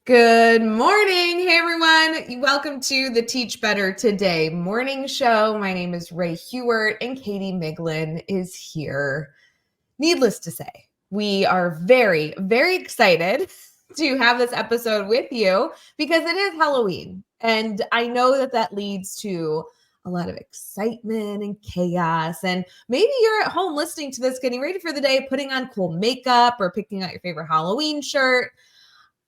Good morning. Hey, everyone. Welcome to the Teach Better Today morning show. My name is Rae Hughart, and Katie Miglin is here. Needless to say, we are very, very excited to have this episode with you because it is Halloween. And I know that leads to a lot of excitement and chaos. And maybe you're at home listening to this, getting ready for the day, putting on cool makeup or picking out your favorite Halloween shirt.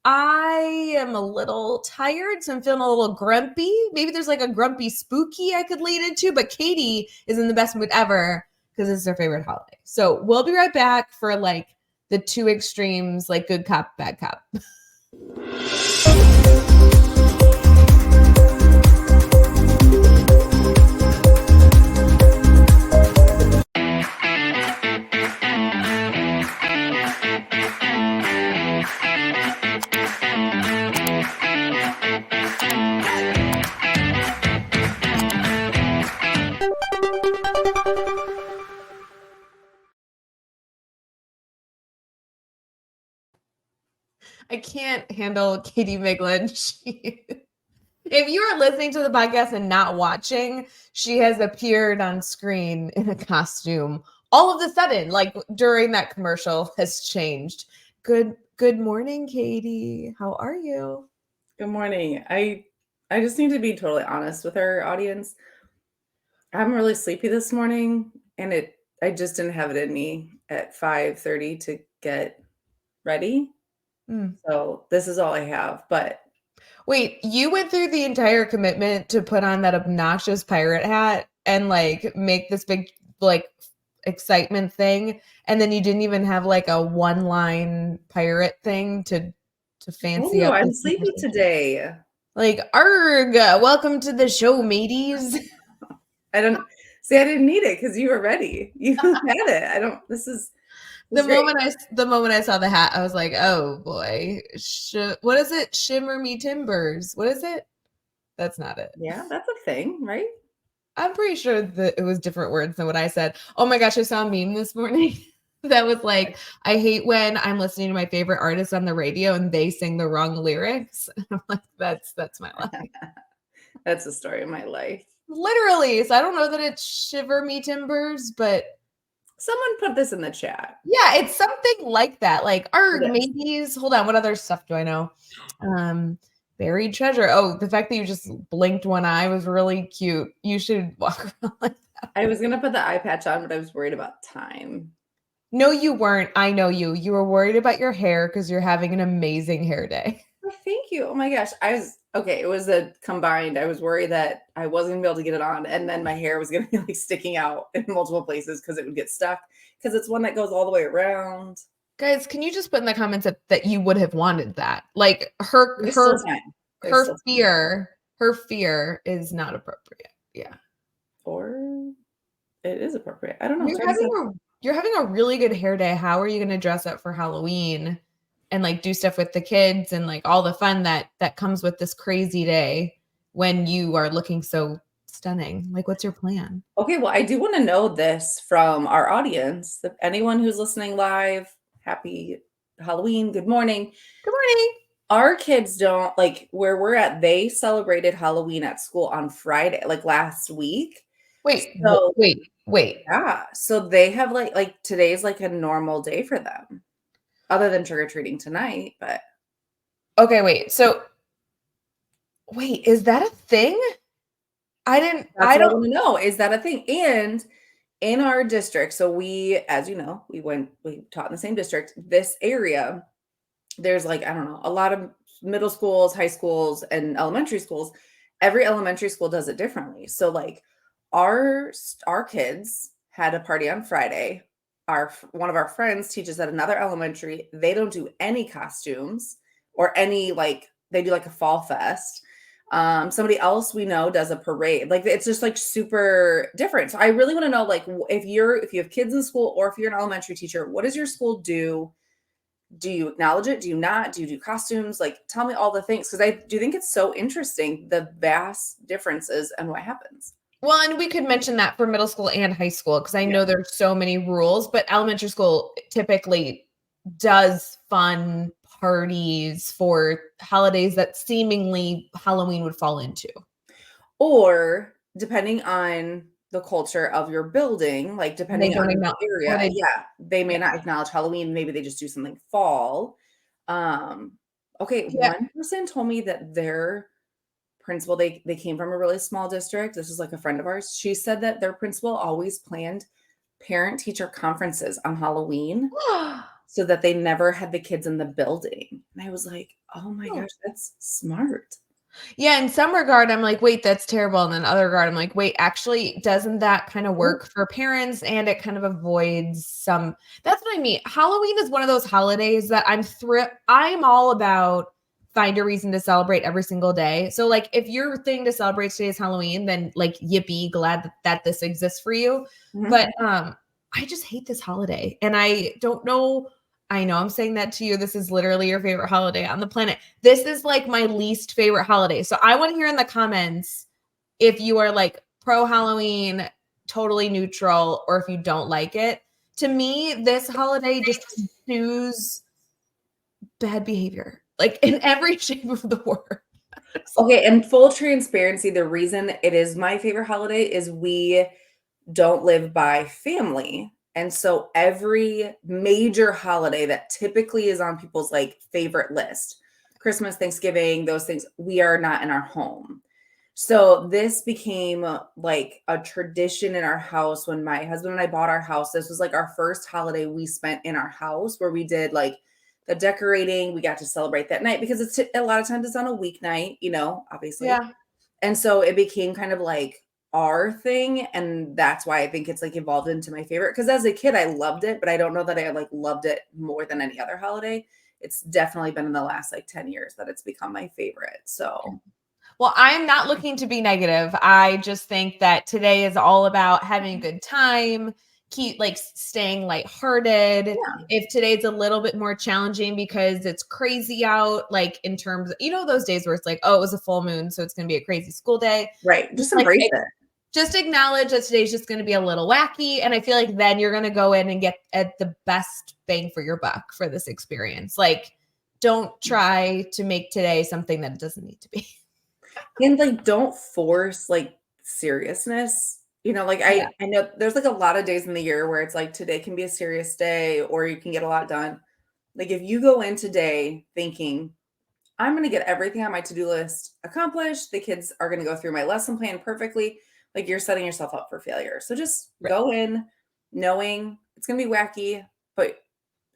I am a little tired, so I'm feeling a little grumpy. Maybe there's like a grumpy spooky I could lead into, but Katie is in the best mood ever because it's her favorite holiday. So we'll be right back for like the two extremes, like good cop, bad cop. I can't handle Katie Miglin. If you are listening to the podcast and not watching, she has appeared on screen in a costume. All of a sudden, like during that commercial, has changed. Good morning, Katie. How are you? Good morning. I just need to be totally honest with our audience. I'm really sleepy this morning, and I just didn't have it in me at 5:30 to get ready. So this is all I have. But Wait, you went through the entire commitment to put on that obnoxious pirate hat and like make this big like excitement thing, and then you didn't even have like a one-line pirate thing to fancy up I'm this sleepy today. like arg, welcome to the show, mateys. I didn't need it because you were ready. You had it. The great. moment I saw the hat, I was like, oh boy. What is it? Shimmer me timbers. What is it? That's not it. Yeah, that's a thing, right? I'm pretty sure that it was different words than what I said. Oh my gosh, I saw a meme this morning that was like, I hate when I'm listening to my favorite artist on the radio and they sing the wrong lyrics. I'm like, that's my life. That's the story of my life. Literally. So I don't know that it's shiver me timbers, but someone put this in the chat. Yeah, it's something like that. Like, mateys. Hold on, what other stuff do I know? Buried treasure. Oh, the fact that you just blinked one eye was really cute. You should walk around like that. I was gonna put the eye patch on, but I was worried about time. No, you weren't. I know you. You were worried about your hair because you're having an amazing hair day. Oh, thank you. Oh my gosh. It was a combined. I was worried that I wasn't gonna be able to get it on, and then my hair was gonna be like sticking out in multiple places because it would get stuck. Because it's one that goes all the way around. Guys, can you just put in the comments that you would have wanted that? Like her fear is not appropriate. Yeah. Or it is appropriate. I don't know. You're having a really good hair day. How are you going to dress up for Halloween and like do stuff with the kids and like all the fun that comes with this crazy day when you are looking so stunning? Like, what's your plan? Okay, well, I do want to know this from our audience. If anyone who's listening live, happy Halloween. Good morning. Good morning. Our kids don't like where we're at. They celebrated Halloween at school on Friday, like last week. Wait. Yeah. So they have like today's like a normal day for them, other than trick-or-treating tonight, but okay, wait. So wait, is that a thing? I don't know. Is that a thing? And in our district, so we, as you know, we taught in the same district. This area, there's like, I don't know, a lot of middle schools, high schools, and elementary schools. Every elementary school does it differently. So like our kids had a party on Friday. One of our friends teaches at another elementary. They don't do any costumes or any they do like a fall fest. Somebody else we know does a parade. Like it's just like super different. So I really want to know like if you have kids in school or if you're an elementary teacher, what does your school do? Do you acknowledge it? Do you not? Do you do costumes? Like tell me all the things because I do think it's so interesting the vast differences and what happens. Well, and we could mention that for middle school and high school because I know there's so many rules, but elementary school typically does fun parties for holidays that seemingly Halloween would fall into. Or depending on the culture of your building, like They depending don't on acknowledge, the or area, they, yeah, they may yeah, not acknowledge Halloween. Maybe they just do something fall. Um, okay, yeah. one person told me that their principal, they came from a really small district. This is like a friend of ours. She said that their principal always planned parent teacher conferences on Halloween so that they never had the kids in the building. And I was like, oh my gosh, that's smart. Yeah, in some regard, I'm like, wait, that's terrible. And then other regard, I'm like, wait, actually, doesn't that kind of Oh, work for parents? And it kind of avoids some. That's what I mean. Halloween is one of those holidays that I'm all about find a reason to celebrate every single day. So, like, if your thing to celebrate today is Halloween, then like, yippee, glad that this exists for you. mhm. But I just hate this holiday, and I don't know. I know I'm saying that to you. This is literally your favorite holiday on the planet. This is like my least favorite holiday. So I want to hear in the comments if you are like pro Halloween, totally neutral, or if you don't like it. To me, this holiday just ensues bad behavior, like in every shape of the word. Okay, and full transparency, the reason it is my favorite holiday is we don't live by family. And so every major holiday that typically is on people's like favorite list, Christmas, Thanksgiving, those things, we are not in our home. So this became like a tradition in our house when my husband and I bought our house. This was like our first holiday we spent in our house where we did like the decorating. We got to celebrate that night because it's a lot of times it's on a weeknight, obviously. Yeah. And so it became kind of like our thing. And that's why I think it's like evolved into my favorite. Because as a kid, I loved it, but I don't know that I like loved it more than any other holiday. It's definitely been in the last like 10 years that it's become my favorite. So, Well, I'm not looking to be negative. I just think that today is all about having a good time, keep like staying lighthearted. yeah, If today's a little bit more challenging because it's crazy out, like in terms of, those days where it's like, oh, it was a full moon, so it's going to be a crazy school day. right. Just Just like embrace it. just acknowledge that today's just going to be a little wacky. And I feel like then you're going to go in and get at the best bang for your buck for this experience. Like, don't try to make today something that it doesn't need to be. And like don't force like seriousness. Like Yeah. I know there's like a lot of days in the year where it's like today can be a serious day or you can get a lot done. Like if you go in today thinking, I'm going to get everything on my to-do list accomplished, the kids are going to go through my lesson plan perfectly, like you're setting yourself up for failure. So just Right. go in knowing it's going to be wacky, but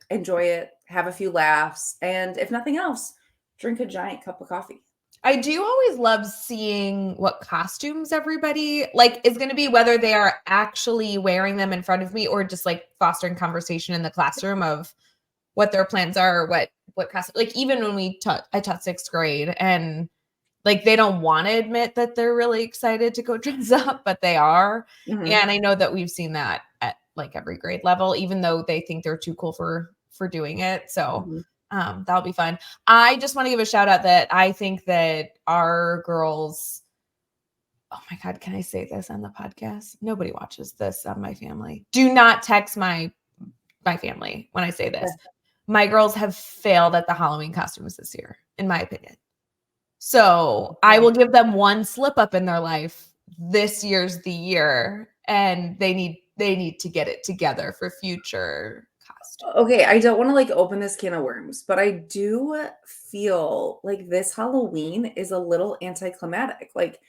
enjoy it, have a few laughs, and if nothing else, drink a giant cup of coffee. I do always love seeing what costumes everybody like is going to be, whether they are actually wearing them in front of me or just like fostering conversation in the classroom of what their plans are, or what costume. Like even when I taught sixth grade, and like they don't want to admit that they're really excited to go dress up, but they are. Mhm, And I know that we've seen that at like every grade level, even though they think they're too cool for doing it. So mhm. that'll be fun. I just want to give a shout out that I think that our girls, oh my God, can I say this on the podcast? Nobody watches this on my family. Do not text my family when I say this. My girls have failed at the Halloween costumes this year, in my opinion. So I Okay. will give them one slip up in their life. This year's the year, and they need to get it together for future costumes. Okay, I don't want to like open this can of worms, but I do feel like this Halloween is a little anticlimactic. Like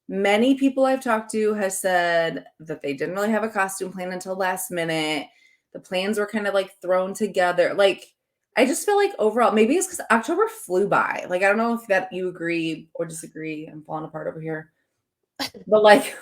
many people I've talked to has said that they didn't really have a costume plan until last minute. The plans were kind of like thrown together. Like I just feel like overall, maybe it's because October flew by. Like I don't know if that you agree or disagree. I'm falling apart over here. But like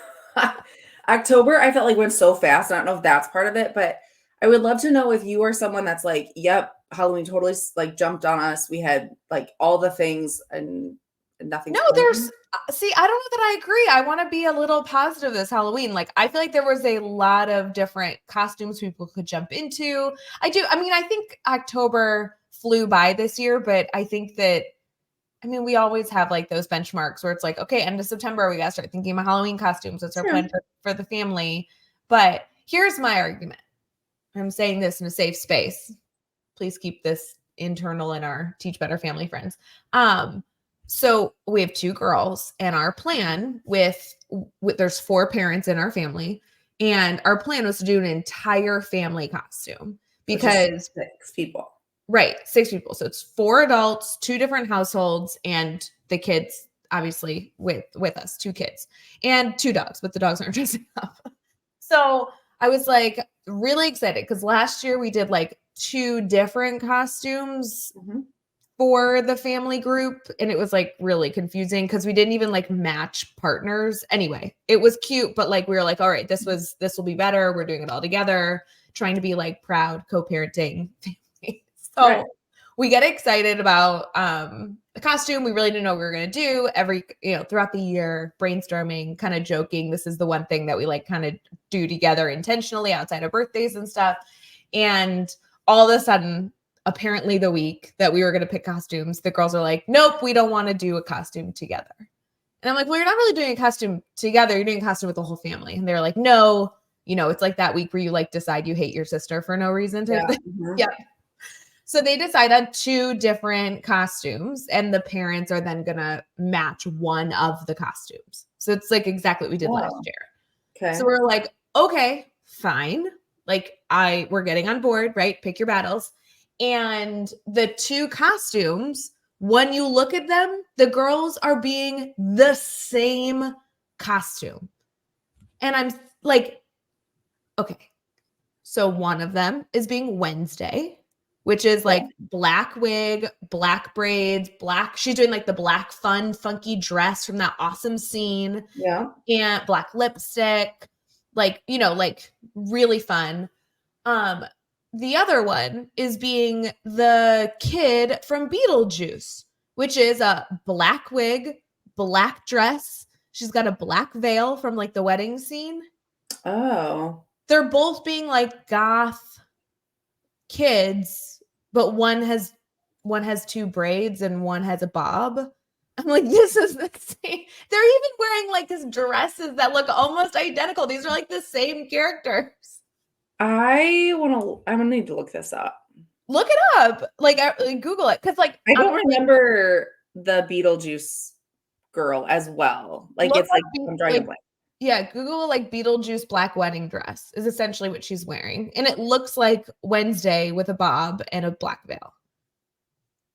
October, I felt like went so fast. I don't know if that's part of it, but I would love to know if you are someone that's like, yep, Halloween totally like jumped on us. We had like all the things and No, nothing's there's planned. see, I don't know that I agree. I want to be a little positive this Halloween. Like, I feel like there was a lot of different costumes people could jump into. I do. I mean, I think October flew by this year, but I think that, I mean, we always have like those benchmarks where it's like, okay, end of September, we got to start thinking about Halloween costumes. That's our plan True. for the family. But here's my argument. I'm saying this in a safe space. Please keep this internal in our Teach Better family friends. So we have 2 girls, and our plan with there's 4 parents in our family, and our plan was to do an entire family costume because 6 people. right, 6 people. So it's 4 adults, 2 different households, and the kids obviously with us, 2 kids and 2 dogs, but the dogs aren't dressing up. So I was like really excited because last year we did like 2 different costumes for the family group, and it was like really confusing because we didn't even like match partners. Anyway, it was cute, but like we were like, all right, this will be better. We're doing it all together, trying to be like proud co-parenting family. So right. We get excited about the costume. We really didn't know what we were going to do throughout the year, brainstorming, kind of joking. This is the one thing that we like kind of do together intentionally outside of birthdays and stuff. And all of a sudden, apparently the week that we were going to pick costumes, the girls are like, nope, we don't want to do a costume together. And I'm like, well, you're not really doing a costume together. You're doing a costume with the whole family. And they're like, no, it's like that week where you like decide you hate your sister for no reason. Type thing. Mm-hmm. Yeah. So they decide on 2 different costumes, and the parents are then going to match one of the costumes. So it's like exactly what we did last year. Okay. So we're like, okay, fine. Like we're getting on board, right? Pick your battles. And the 2 costumes, when you look at them, the girls are being the same costume. And I'm like, okay. So one of them is being Wednesday, which is like black wig, black braids, she's doing like the black fun, funky dress from that awesome scene. Yeah. And black lipstick, like really fun. The other one is being the kid from Beetlejuice, which is a black wig, black dress. She's got a black veil from like the wedding scene. Oh. They're both being like goth kids, but one has 2 braids and one has a bob. I'm like, this is the same. They're even wearing like these dresses that look almost identical. These are like the same characters. I'm gonna need to look this up. Look it up. Like Google it. Cause like I don't remember the Beetlejuice girl as well. Like it's like I'm drawing a blank. Yeah, Google like Beetlejuice black wedding dress is essentially what she's wearing. And it looks like Wednesday with a bob and a black veil.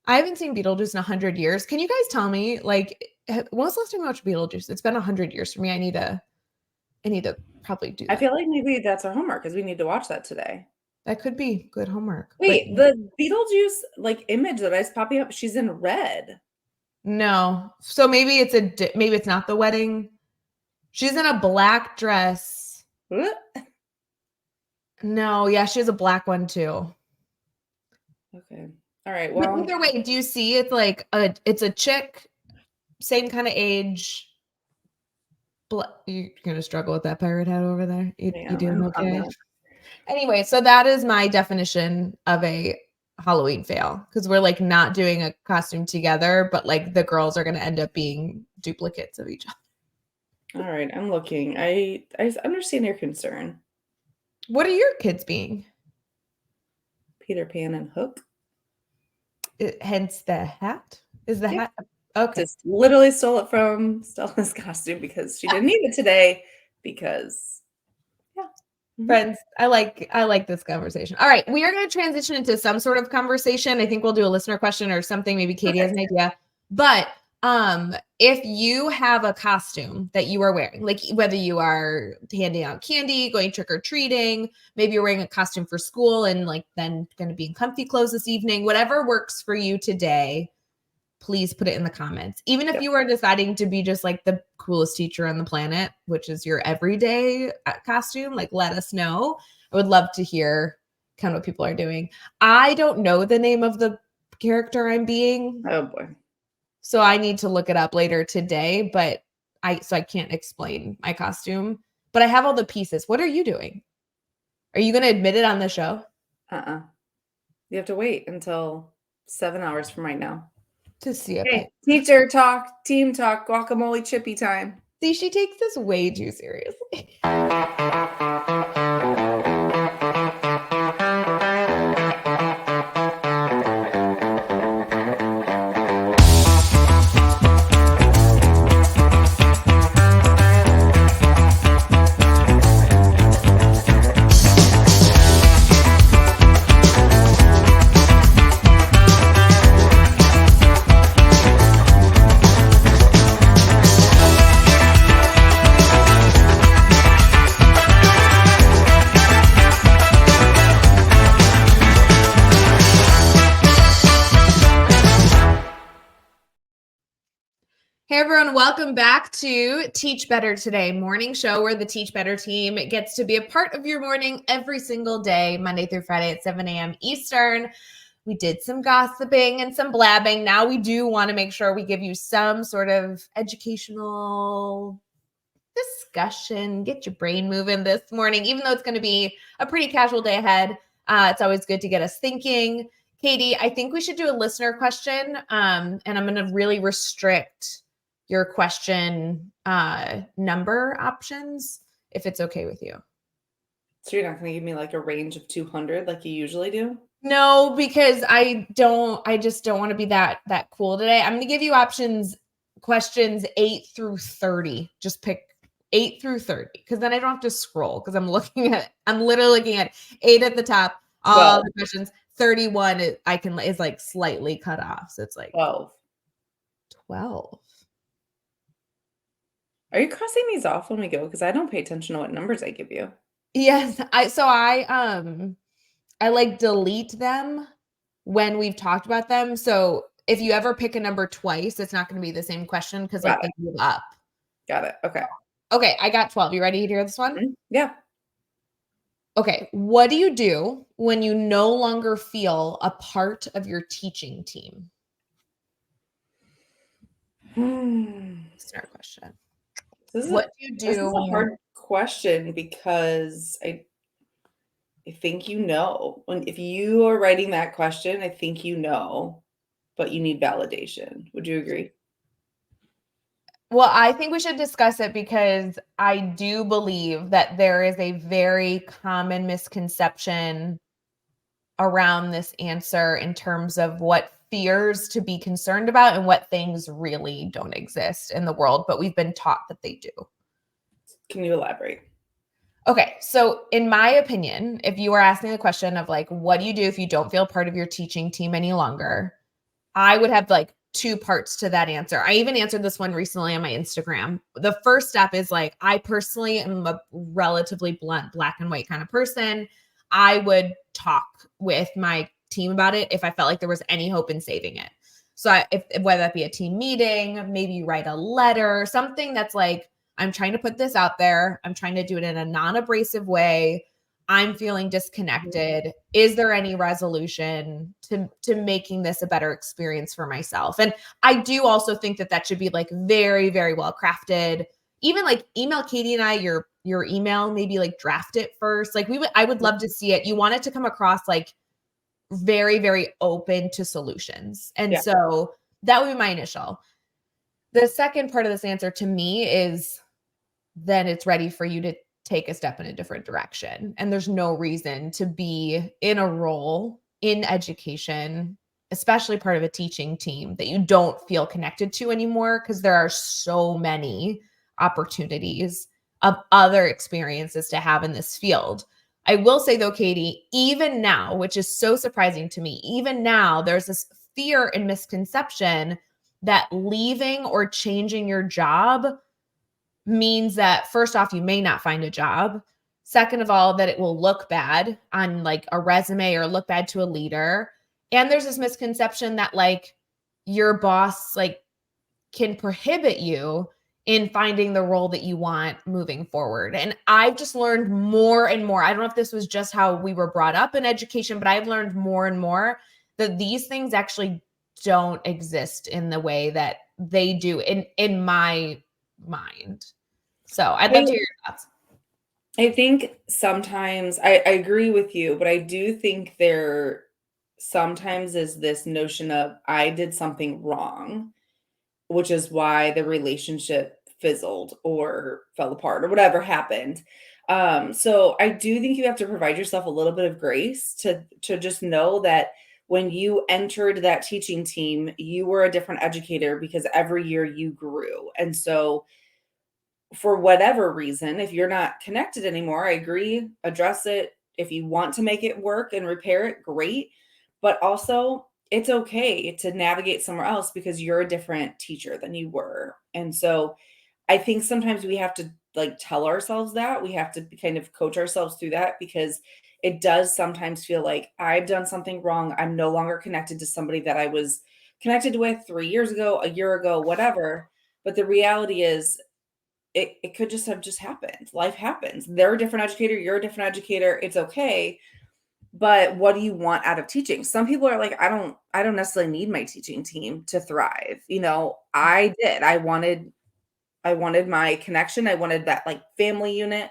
I haven't seen Beetlejuice in 100 years. Can you guys tell me, like, when was the last time I watched Beetlejuice? It's been 100 years for me. I need to probably do that. I feel like maybe that's our homework because we need to watch that today. That could be good homework. Wait, the Beetlejuice like image that is popping up, she's in red. No. So maybe it's not the wedding. She's in a black dress. What? No, yeah, she has a black one too. Okay. All right. Well, but either way, do you see it's like it's a chick, same kind of age. You're gonna struggle with that pirate hat over there. You doing okay? Anyway, so that is my definition of a Halloween fail, because we're like not doing a costume together, but like the girls are gonna end up being duplicates of each other. All right, I'm looking. I understand your concern. What are your kids being? Peter Pan and Hook. Hence the hat? Is the hat? Okay. Just literally stole it from Stella's costume because she didn't need it today because Friends, I like this conversation. All right, we are going to transition into some sort of conversation. I think we'll do a listener question or something. Maybe Katie has an idea. But if you have a costume that you are wearing, like whether you are handing out candy, going trick-or-treating, maybe you're wearing a costume for school and like then going to be in comfy clothes this evening, whatever works for you today, please put it in the comments. Even if you are deciding to be just like the coolest teacher on the planet, which is your everyday costume, like let us know. I would love to hear kind of what people are doing. I don't know the name of the character I'm being. Oh boy. So I need to look it up later today, but I can't explain my costume, but I have all the pieces. What are you doing? Are you going to admit it on the show? You have to wait until 7 hours from right now. To see it. Hey, teacher talk, team talk, guacamole chippy time. See, she takes this way too seriously. Hey everyone, welcome back to Teach Better Today morning show where the Teach Better team gets to be a part of your morning every single day, Monday through Friday at 7 a.m. Eastern. We did some gossiping and some blabbing. Now we do want to make sure we give you some sort of educational discussion, get your brain moving this morning, even though it's going to be a pretty casual day ahead. It's always good to get us thinking. Katie, I think we should do a listener question, and I'm going to really restrict your question number options if it's okay with you. So you're not going to give me like a range of 200 like you usually do? No, because I just don't want to be that cool today. I'm going to give you questions 8 through 30. Just pick 8 through 30 because then I don't have to scroll because I'm literally looking at 8 at the top, all the questions. 31 is like slightly cut off. So it's like 12. Are you crossing these off when we go? Because I don't pay attention to what numbers I give you. Yes, I like delete them when we've talked about them. So if you ever pick a number twice, it's not going to be the same question because like they move up. Got it. Okay. Okay, I got 12. You ready to hear this one? Mm-hmm. Yeah. Okay, what do you do when you no longer feel a part of your teaching team? Start question. What do you do? This is a hard question because I think if you are writing that question, I think but you need validation. Would you agree? Well, I think we should discuss it because I do believe that there is a very common misconception around this answer in terms of what fears to be concerned about and what things really don't exist in the world, but we've been taught that they do. Can you elaborate? Okay, so in my opinion, if you were asking the question of like, what do you do if you don't feel part of your teaching team any longer? I would have like 2 parts to that answer. I even answered this one recently on my Instagram. The first step is like, I personally am a relatively blunt, black and white kind of person. I would talk with my team about it if I felt like there was any hope in saving it. So if whether that be a team meeting, maybe write a letter, something that's like, I'm trying to put this out there. I'm trying to do it in a non-abrasive way. I'm feeling disconnected. Is there any resolution to making this a better experience for myself? And I do also think that should be like very, very well crafted. Even like email Katie and I your email, maybe like draft it first. Like I would love to see it. You want it to come across like very, very open to solutions. And so that would be my initial. The second part of this answer to me is then it's ready for you to take a step in a different direction. And there's no reason to be in a role in education, especially part of a teaching team that you don't feel connected to anymore because there are so many opportunities of other experiences to have in this field. I will say though, Katie, even now, which is so surprising to me, even now there's this fear and misconception that leaving or changing your job means that first off, you may not find a job. Second of all, that it will look bad on like a resume or look bad to a leader. And there's this misconception that like your boss like can prohibit you in finding the role that you want moving forward. And I've just learned more and more. I don't know if this was just how we were brought up in education, but I've learned more and more that these things actually don't exist in the way that they do in my mind. So I'd love to hear your thoughts. I think sometimes I agree with you, but I do think there sometimes is this notion of I did something wrong, which is why the relationship fizzled or fell apart or whatever happened. So I do think you have to provide yourself a little bit of grace to just know that when you entered that teaching team, you were a different educator because every year you grew. And so for whatever reason, if you're not connected anymore, I agree, address it. If you want to make it work and repair it, great. But also, it's okay to navigate somewhere else because you're a different teacher than you were. And so I think sometimes we have to like tell ourselves that we have to kind of coach ourselves through that because it does sometimes feel like I've done something wrong. I'm no longer connected to somebody that I was connected with 3 years ago, a year ago, whatever. But the reality is it could just have just happened. Life happens. They're a different educator, you're a different educator. It's okay. But what do you want out of teaching? Some people are like, I don't necessarily need my teaching team to thrive. I did. I wanted my connection. I wanted that like family unit,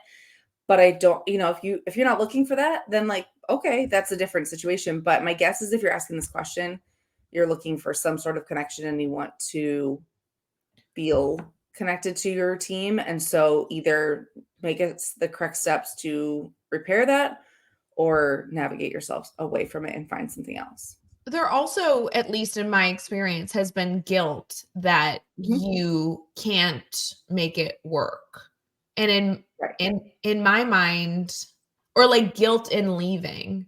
but I don't, if you're not looking for that, then like, okay, that's a different situation. But my guess is if you're asking this question, you're looking for some sort of connection and you want to feel connected to your team. And so either make it the correct steps to repair that or navigate yourself away from it and find something else. There also, at least in my experience, has been guilt that Mhm. you can't make it work. And in Right. in my mind, or like guilt in leaving.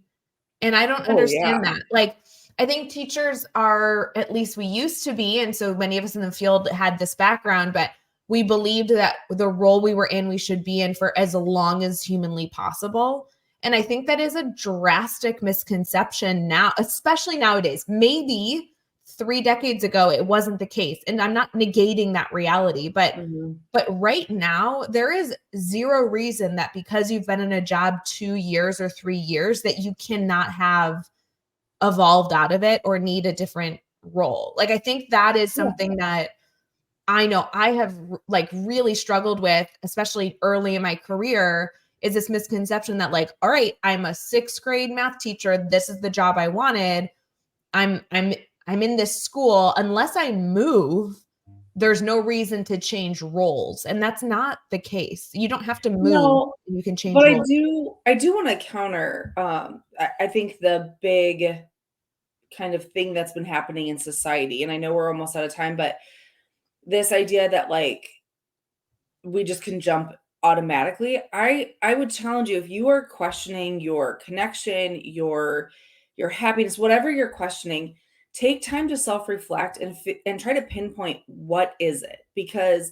And I don't Oh, yeah. understand that. Like, I think teachers are, at least we used to be, and so many of us in the field had this background, but we believed that the role we were in, we should be in for as long as humanly possible. And I think that is a drastic misconception now, especially nowadays. Maybe 3 decades ago, it wasn't the case. And I'm not negating that reality, but Mhm. right now, there is zero reason that because you've been in a job 2 years or 3 years that you cannot have evolved out of it or need a different role. Like, I think that is Yeah. something that I know I have like really struggled with, especially early in my career, is this misconception that like, all right, I'm a sixth grade math teacher. This is the job I wanted. I'm I'm I'm in this school. Unless I move, there's no reason to change roles. And that's not the case. You don't have to move. No, You can change but I roles. do I do wanna counter, I think the big kind of thing that's been happening in society, and I know we're almost out of time, but this idea that, like, we just can jump automatically. I would challenge you if you are questioning your connection, your happiness, whatever you're questioning, take time to self-reflect and try to pinpoint what is it? Because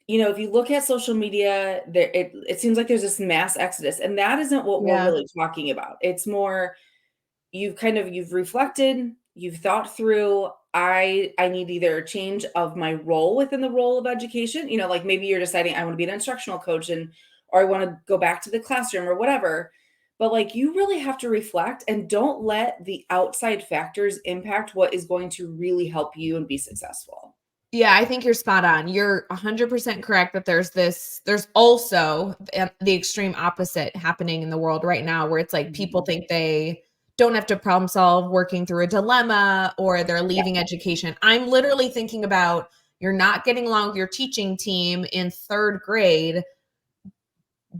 if you look at social media, it seems like there's this mass exodus, and that isn't what we're Yeah. really talking about. It's more you've reflected, you've thought through, I need either a change of my role within the role of education, like maybe you're deciding I want to be an instructional coach or I want to go back to the classroom or whatever. But like you really have to reflect and don't let the outside factors impact what is going to really help you and be successful. Yeah, I think you're spot on. You're 100% correct that there's also the extreme opposite happening in the world right now where it's like people Mhm. think they don't have to problem solve working through a dilemma or they're Yeah. leaving education. I'm literally thinking about you're not getting along with your teaching team in third grade,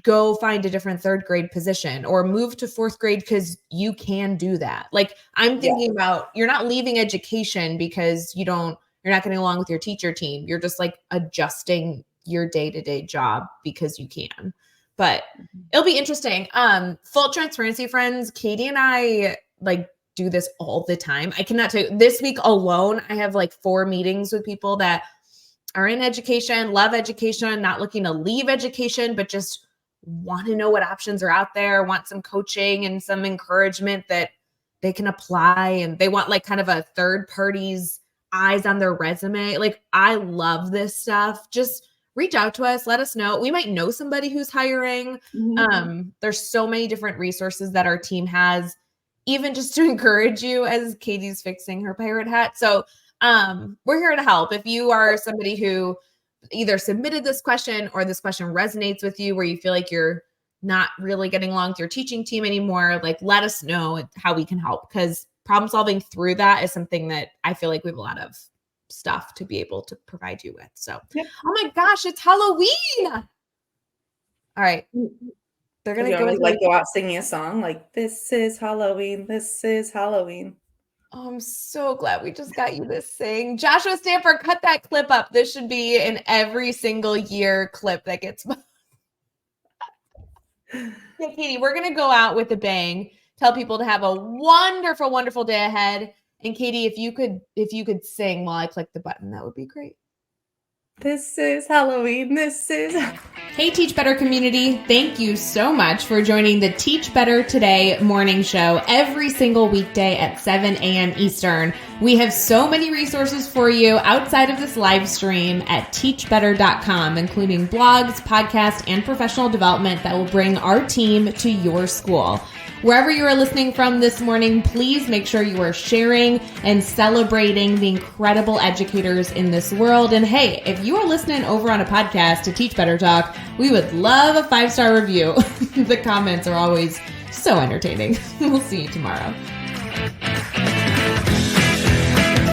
go find a different third grade position or move to fourth grade because you can do that. Like I'm Yeah. thinking about you're not leaving education because you're not getting along with your teacher team. You're just like adjusting your day-to-day job because you can. But Mhm. it'll be interesting. Full transparency, friends, Katie and I like do this all the time. I cannot tell you this week alone, I have like 4 meetings with people that are in education, love education, not looking to leave education, but just want to know what options are out there, want some coaching and some encouragement that they can apply. And they want like kind of a third party's eyes on their resume. Like, I love this stuff. Just reach out to us, let us know. We might know somebody who's hiring. Mhm. There's so many different resources that our team has, even just to encourage you as Katie's fixing her pirate hat. So we're here to help. If you are somebody who either submitted this question or this question resonates with you where you feel like you're not really getting along with your teaching team anymore, like let us know how we can help because problem solving through that is something that I feel like we have a lot of stuff to be able to provide you with. So, Yep. oh my gosh, it's Halloween. All right. They're Do going you to go want me into to like the go out singing a song like this is Halloween, this is Halloween? Oh, I'm so glad we just got you this thing. Joshua Stanford, cut that clip up. This should be an every single year clip that gets. Hey, Katie, we're going to go out with a bang. Tell people to have a wonderful, wonderful day ahead. And Katie, if you could sing while I click the button, that would be great. This is Halloween. This is... Hey, Teach Better community. Thank you so much for joining the Teach Better Today morning show every single weekday at 7 a.m. Eastern. We have so many resources for you outside of this live stream at teachbetter.com, including blogs, podcasts, and professional development that will bring our team to your school. Wherever you are listening from this morning, please make sure you are sharing and celebrating the incredible educators in this world. And hey, if you are listening over on a podcast to Teach Better Talk, we would love a 5-star review. The comments are always so entertaining. We'll see you tomorrow.